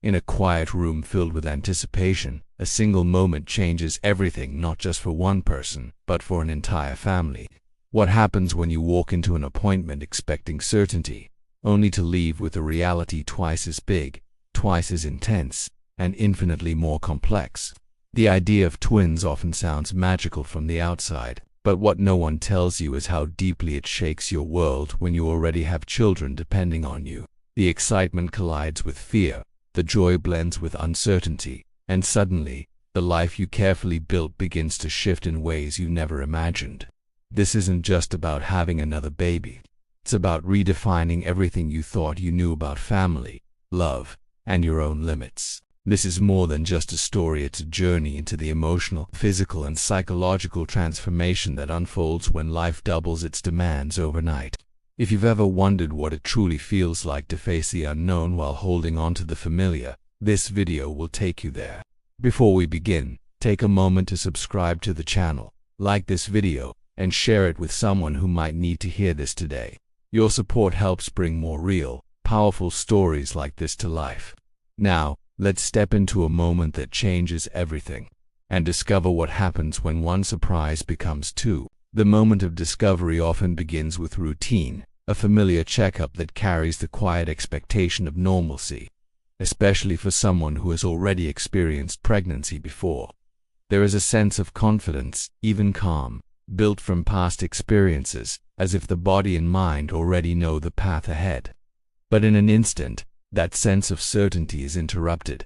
In a quiet room filled with anticipation, a single moment changes everything, not just for one person, but for an entire family. What happens when you walk into an appointment expecting certainty, only to leave with a reality twice as big, twice as intense, and infinitely more complex? The idea of twins often sounds magical from the outside, but what no one tells you is how deeply it shakes your world when you already have children depending on you. The excitement collides with fear, the joy blends with uncertainty, and suddenly, the life you carefully built begins to shift in ways you never imagined. This isn't just about having another baby. It's about redefining everything you thought you knew about family, love, and your own limits. This is more than just a story, it's a journey into the emotional, physical, and psychological transformation that unfolds when life doubles its demands overnight. If you've ever wondered what it truly feels like to face the unknown while holding on to the familiar, this video will take you there. Before we begin, take a moment to subscribe to the channel, like this video, and share it with someone who might need to hear this today. Your support helps bring more real, powerful stories like this to life. Now, let's step into a moment that changes everything, and discover what happens when one surprise becomes two. The moment of discovery often begins with routine, a familiar checkup that carries the quiet expectation of normalcy, especially for someone who has already experienced pregnancy before. There is a sense of confidence, even calm, built from past experiences, as if the body and mind already know the path ahead. But in an instant, that sense of certainty is interrupted.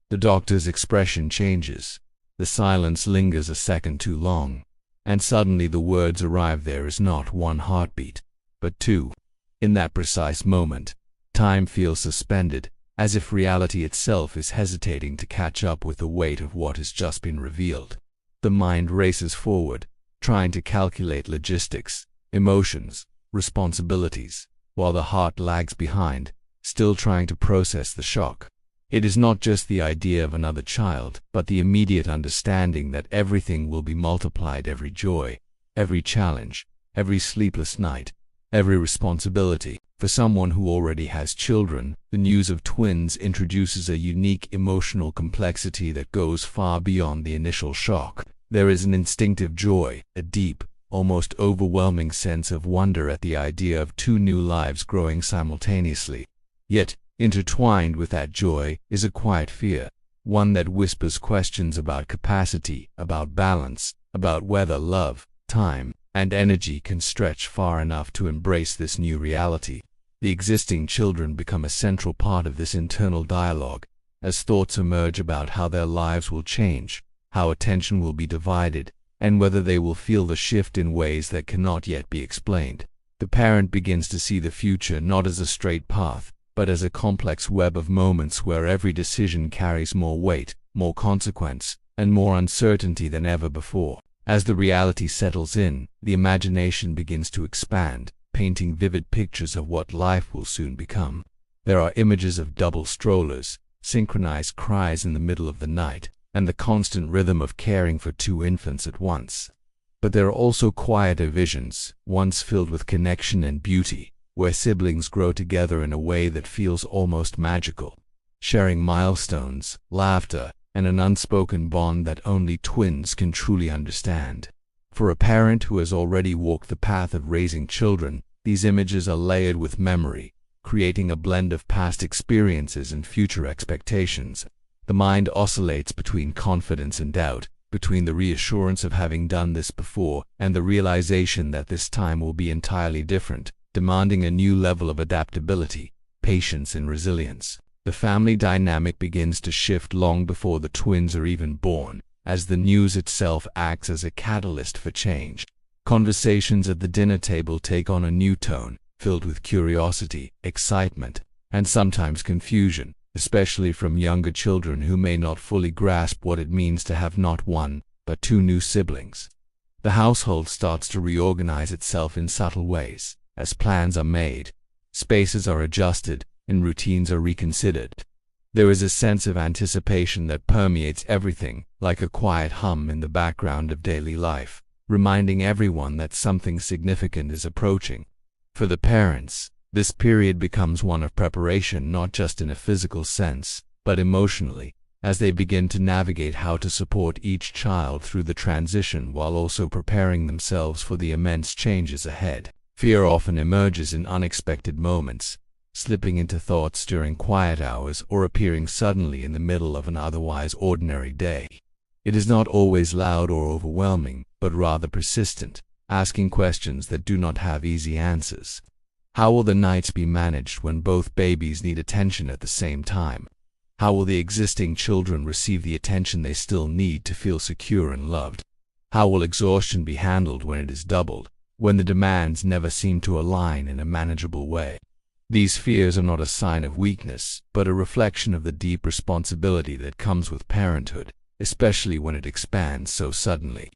The doctor's expression changes, the silence lingers a second too long, and suddenly the words arrive. There is not one heartbeat, but two. In that precise moment, time feels suspended, as if reality itself is hesitating to catch up with the weight of what has just been revealed. The mind races forward, trying to calculate logistics, emotions, responsibilities, while the heart lags behind, still trying to process the shock. It is not just the idea of another child, but the immediate understanding that everything will be multiplied: every joy, every challenge, every sleepless night, every responsibility. For someone who already has children, the news of twins introduces a unique emotional complexity that goes far beyond the initial shock. There is an instinctive joy, a deep, almost overwhelming sense of wonder at the idea of two new lives growing simultaneously. Yet, intertwined with that joy is a quiet fear, one that whispers questions about capacity, about balance, about whether love, time, and energy can stretch far enough to embrace this new reality. The existing children become a central part of this internal dialogue, as thoughts emerge about how their lives will change, how attention will be divided, and whether they will feel the shift in ways that cannot yet be explained. The parent begins to see the future not as a straight path, but as a complex web of moments where every decision carries more weight, more consequence, and more uncertainty than ever before. As the reality settles in, the imagination begins to expand, painting vivid pictures of what life will soon become. There are images of double strollers, synchronized cries in the middle of the night, and the constant rhythm of caring for two infants at once. But there are also quieter visions, ones filled with connection and beauty, where siblings grow together in a way that feels almost magical, sharing milestones, laughter, and an unspoken bond that only twins can truly understand. For a parent who has already walked the path of raising children, these images are layered with memory, creating a blend of past experiences and future expectations. The mind oscillates between confidence and doubt, between the reassurance of having done this before and the realization that this time will be entirely different, demanding a new level of adaptability, patience, and resilience. The family dynamic begins to shift long before the twins are even born, as the news itself acts as a catalyst for change. Conversations at the dinner table take on a new tone, filled with curiosity, excitement, and sometimes confusion, especially from younger children who may not fully grasp what it means to have not one, but two new siblings. The household starts to reorganize itself in subtle ways, as plans are made, spaces are adjusted, and routines are reconsidered. There is a sense of anticipation that permeates everything, like a quiet hum in the background of daily life, reminding everyone that something significant is approaching. For the parents, this period becomes one of preparation, not just in a physical sense, but emotionally, as they begin to navigate how to support each child through the transition while also preparing themselves for the immense changes ahead. Fear often emerges in unexpected moments, slipping into thoughts during quiet hours or appearing suddenly in the middle of an otherwise ordinary day. It is not always loud or overwhelming, but rather persistent, asking questions that do not have easy answers. How will the nights be managed when both babies need attention at the same time? How will the existing children receive the attention they still need to feel secure and loved? How will exhaustion be handled when it is doubled, when the demands never seem to align in a manageable way? These fears are not a sign of weakness, but a reflection of the deep responsibility that comes with parenthood, especially when it expands so suddenly.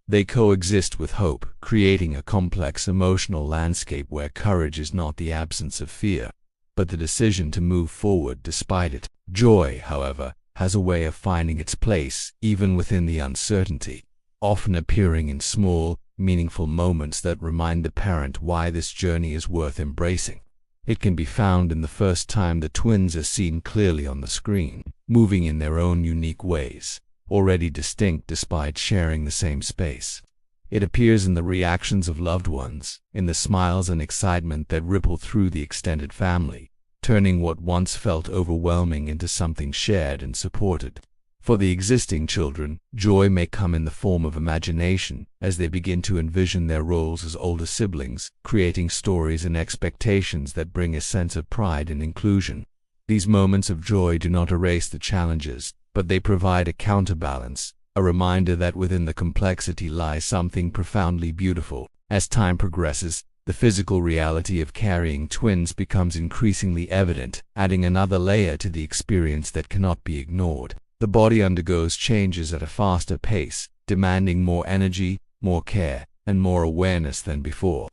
They coexist with hope, creating a complex emotional landscape where courage is not the absence of fear, but the decision to move forward despite it. Joy, however, has a way of finding its place even within the uncertainty, often appearing in small, meaningful moments that remind the parent why this journey is worth embracing. It can be found in the first time the twins are seen clearly on the screen, moving in their own unique ways, already distinct despite sharing the same space. It appears in the reactions of loved ones, in the smiles and excitement that ripple through the extended family, turning what once felt overwhelming into something shared and supported. For the existing children, joy may come in the form of imagination as they begin to envision their roles as older siblings, creating stories and expectations that bring a sense of pride and inclusion. These moments of joy do not erase the challenges, but they provide a counterbalance, a reminder that within the complexity lies something profoundly beautiful. As time progresses, the physical reality of carrying twins becomes increasingly evident, adding another layer to the experience that cannot be ignored. The body undergoes changes at a faster pace, demanding more energy, more care, and more awareness than before.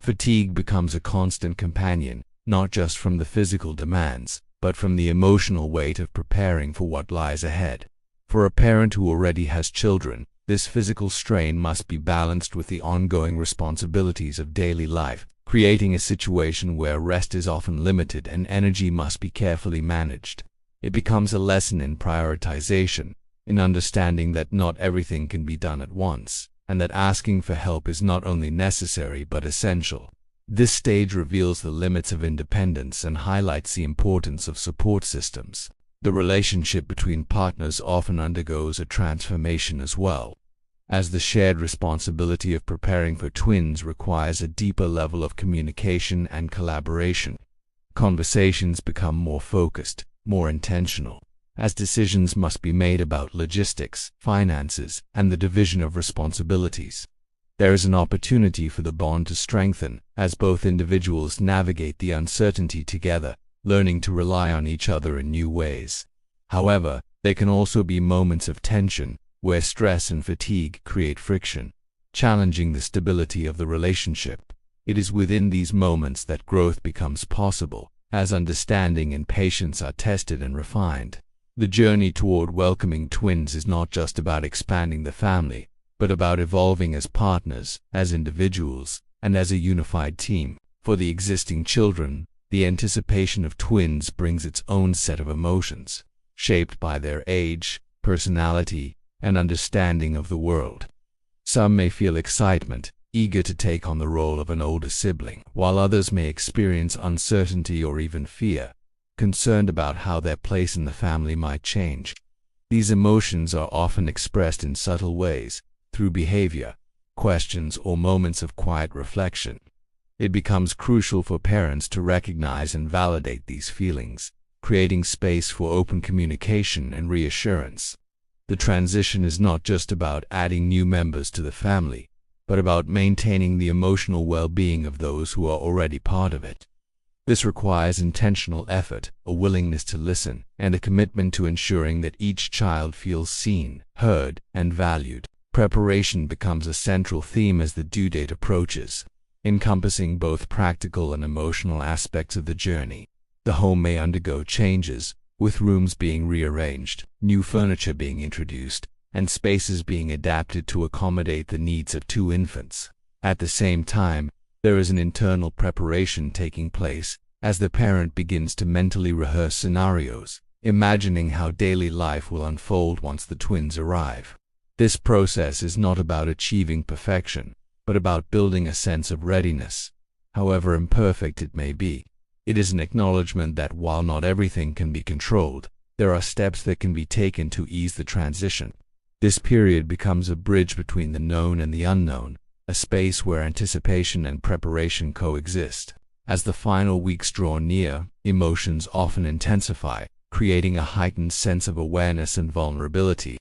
Fatigue becomes a constant companion, not just from the physical demands, but from the emotional weight of preparing for what lies ahead. For a parent who already has children, this physical strain must be balanced with the ongoing responsibilities of daily life, creating a situation where rest is often limited and energy must be carefully managed. It becomes a lesson in prioritization, in understanding that not everything can be done at once, and that asking for help is not only necessary but essential. This stage reveals the limits of independence and highlights the importance of support systems. The relationship between partners often undergoes a transformation as well, as the shared responsibility of preparing for twins requires a deeper level of communication and collaboration. Conversations become more focused, more intentional, as decisions must be made about logistics, finances, and the division of responsibilities. There is an opportunity for the bond to strengthen, as both individuals navigate the uncertainty together, learning to rely on each other in new ways. However, there can also be moments of tension, where stress and fatigue create friction, challenging the stability of the relationship. It is within these moments that growth becomes possible, as understanding and patience are tested and refined. The journey toward welcoming twins is not just about expanding the family, but about evolving as partners, as individuals, and as a unified team. For the existing children, the anticipation of twins brings its own set of emotions, shaped by their age, personality, and understanding of the world. Some may feel excitement, eager to take on the role of an older sibling, while others may experience uncertainty or even fear, concerned about how their place in the family might change. These emotions are often expressed in subtle ways, through behavior, questions, or moments of quiet reflection. It becomes crucial for parents to recognize and validate these feelings, creating space for open communication and reassurance. The transition is not just about adding new members to the family, but about maintaining the emotional well-being of those who are already part of it. This requires intentional effort, a willingness to listen, and a commitment to ensuring that each child feels seen, heard, and valued. Preparation becomes a central theme as the due date approaches, encompassing both practical and emotional aspects of the journey. The home may undergo changes, with rooms being rearranged, new furniture being introduced, and spaces being adapted to accommodate the needs of two infants. At the same time, there is an internal preparation taking place as the parent begins to mentally rehearse scenarios, imagining how daily life will unfold once the twins arrive. This process is not about achieving perfection, but about building a sense of readiness, however imperfect it may be. It is an acknowledgement that while not everything can be controlled, there are steps that can be taken to ease the transition. This period becomes a bridge between the known and the unknown, a space where anticipation and preparation coexist. As the final weeks draw near, emotions often intensify, creating a heightened sense of awareness and vulnerability.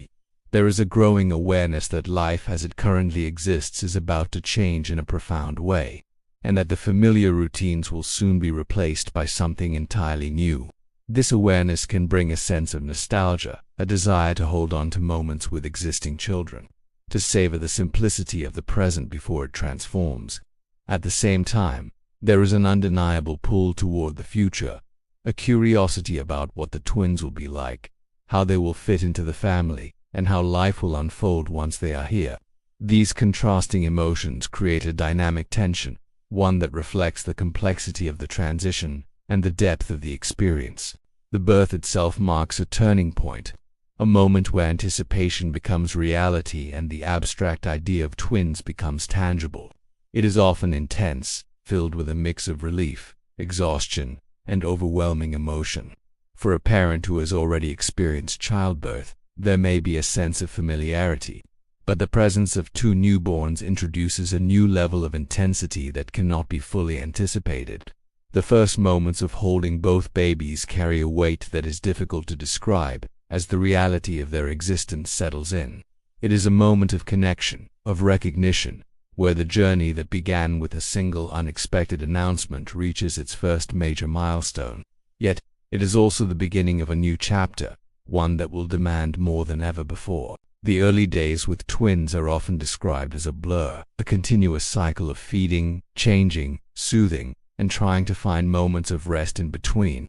There is a growing awareness that life as it currently exists is about to change in a profound way, and that the familiar routines will soon be replaced by something entirely new. This awareness can bring a sense of nostalgia, a desire to hold on to moments with existing children, to savor the simplicity of the present before it transforms. At the same time, there is an undeniable pull toward the future, a curiosity about what the twins will be like, how they will fit into the family, and how life will unfold once they are here. These contrasting emotions create a dynamic tension, one that reflects the complexity of the transition and the depth of the experience. The birth itself marks a turning point, a moment where anticipation becomes reality and the abstract idea of twins becomes tangible. It is often intense, filled with a mix of relief, exhaustion, and overwhelming emotion. For a parent who has already experienced childbirth, there may be a sense of familiarity, but the presence of two newborns introduces a new level of intensity that cannot be fully anticipated. The first moments of holding both babies carry a weight that is difficult to describe as the reality of their existence settles in. It is a moment of connection, of recognition, where the journey that began with a single unexpected announcement reaches its first major milestone. Yet, it is also the beginning of a new chapter, one that will demand more than ever before. The early days with twins are often described as a blur, a continuous cycle of feeding, changing, soothing, and trying to find moments of rest in between.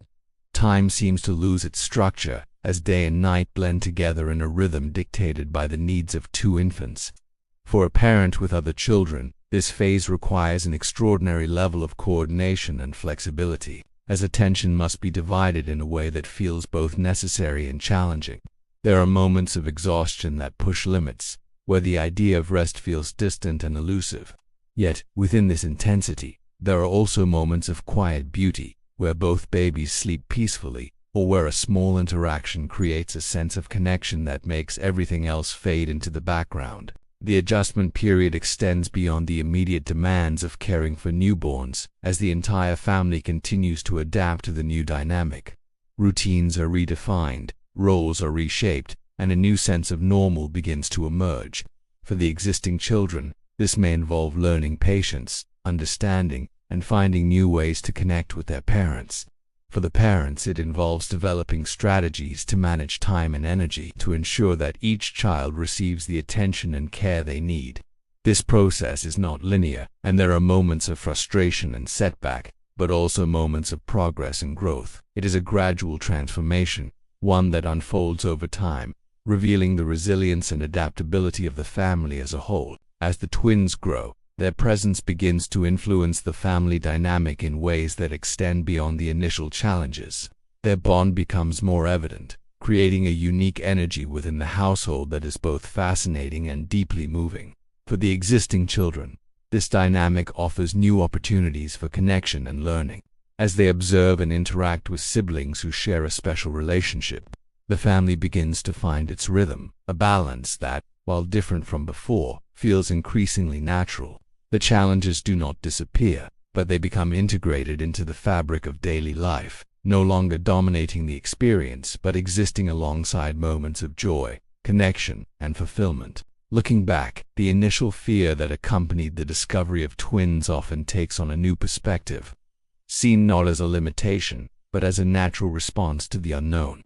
Time seems to lose its structure as day and night blend together in a rhythm dictated by the needs of two infants. For a parent with other children, this phase requires an extraordinary level of coordination and flexibility, as attention must be divided in a way that feels both necessary and challenging. There are moments of exhaustion that push limits, where the idea of rest feels distant and elusive. Yet, within this intensity, there are also moments of quiet beauty, where both babies sleep peacefully, or where a small interaction creates a sense of connection that makes everything else fade into the background. The adjustment period extends beyond the immediate demands of caring for newborns, as the entire family continues to adapt to the new dynamic. Routines are redefined, roles are reshaped, and a new sense of normal begins to emerge. For the existing children, this may involve learning patience, understanding, and finding new ways to connect with their parents. For the parents, it involves developing strategies to manage time and energy to ensure that each child receives the attention and care they need. This process is not linear, and there are moments of frustration and setback, but also moments of progress and growth. It is a gradual transformation, one that unfolds over time, revealing the resilience and adaptability of the family as a whole. As the twins grow, their presence begins to influence the family dynamic in ways that extend beyond the initial challenges. Their bond becomes more evident, creating a unique energy within the household that is both fascinating and deeply moving. For the existing children, this dynamic offers new opportunities for connection and learning. As they observe and interact with siblings who share a special relationship, the family begins to find its rhythm, a balance that, while different from before, feels increasingly natural. The challenges do not disappear, but they become integrated into the fabric of daily life, no longer dominating the experience but existing alongside moments of joy, connection, and fulfillment. Looking back, the initial fear that accompanied the discovery of twins often takes on a new perspective, seen not as a limitation, but as a natural response to the unknown.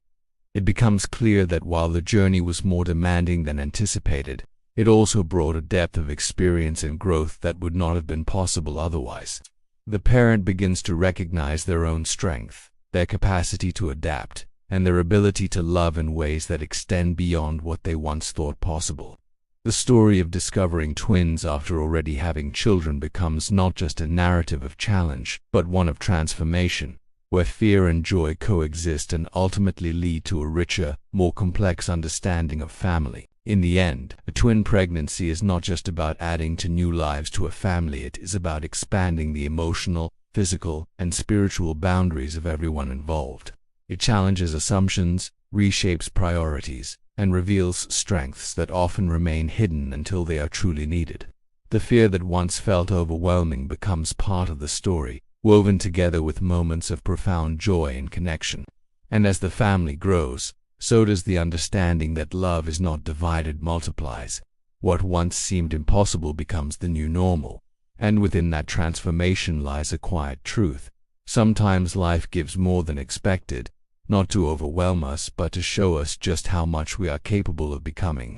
It becomes clear that while the journey was more demanding than anticipated, it also brought a depth of experience and growth that would not have been possible otherwise. The parent begins to recognize their own strength, their capacity to adapt, and their ability to love in ways that extend beyond what they once thought possible. The story of discovering twins after already having children becomes not just a narrative of challenge, but one of transformation, where fear and joy coexist and ultimately lead to a richer, more complex understanding of family. In the end, a twin pregnancy is not just about adding to new lives to a family, it is about expanding the emotional, physical, and spiritual boundaries of everyone involved. It challenges assumptions, reshapes priorities, and reveals strengths that often remain hidden until they are truly needed. The fear that once felt overwhelming becomes part of the story, woven together with moments of profound joy and connection. And as the family grows, so does the understanding that love is not divided, multiplies. What once seemed impossible becomes the new normal. And within that transformation lies a quiet truth. Sometimes life gives more than expected, not to overwhelm us but to show us just how much we are capable of becoming.